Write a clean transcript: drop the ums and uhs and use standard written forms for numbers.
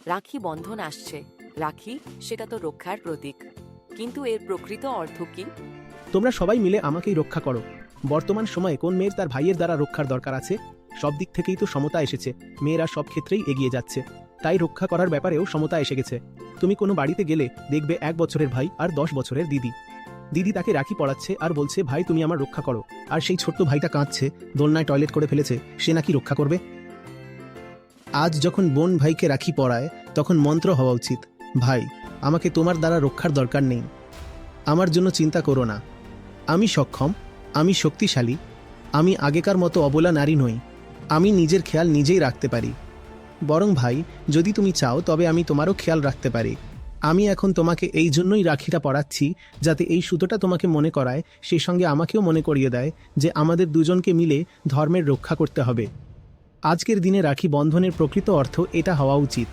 রাখি বন্ধন আসছে। রাখি, সেটা তো রক্ষার প্রতীক, কিন্তু এর প্রকৃত অর্থ কি? তোমরা সবাই মিলে আমাকেই রক্ষা করো। বর্তমান সময়ে কোন মেয়ের তার ভাইয়ের দ্বারা রক্ষার দরকার আছে? সব দিক থেকেই তো সমতা এসেছে, মেয়েরা সব ক্ষেত্রেই এগিয়ে যাচ্ছে, তাই রক্ষা করার ব্যাপারেও সমতা এসে গেছে। তুমি কোনো বাড়িতে গেলে দেখবে 1 বছরের ভাই আর 10 বছরের দিদি। দিদি তাকে রাখি পড়াচ্ছে আর বলছে, ভাই তুমি আমার রক্ষা করো। আর সেই ছোট্ট ভাইটা কাঁদছে, দোলনায় টয়লেট করে ফেলেছে, সে নাকি রক্ষা করবে? আজ যখন বোন ভাইকে রাখি পরায়, তখন মন্ত্র হওয়া উচিত, ভাই আমাকে তোমার দ্বারা রক্ষার দরকার নেই, আমার জন্য চিন্তা করো না, আমি সক্ষম, আমি শক্তিশালী, আমি আগেকার মতো অবলা নারী নই, আমি নিজের খেয়াল নিজেই রাখতে পারি। বরং ভাই, যদি তুমি চাও তবে আমি তোমারও খেয়াল রাখতে পারি। আমি এখন তোমাকে এই জন্যই রাখিটা পরাচ্ছি, যাতে এই সুতোটা তোমাকে মনে করায়, সেই সঙ্গে আমাকেও মনে করিয়ে দেয় যে আমাদের দুজনকে মিলে ধর্মের রক্ষা করতে হবে। আজকের দিনে রাখি বন্ধনের প্রকৃত অর্থ এটা হওয়া উচিত।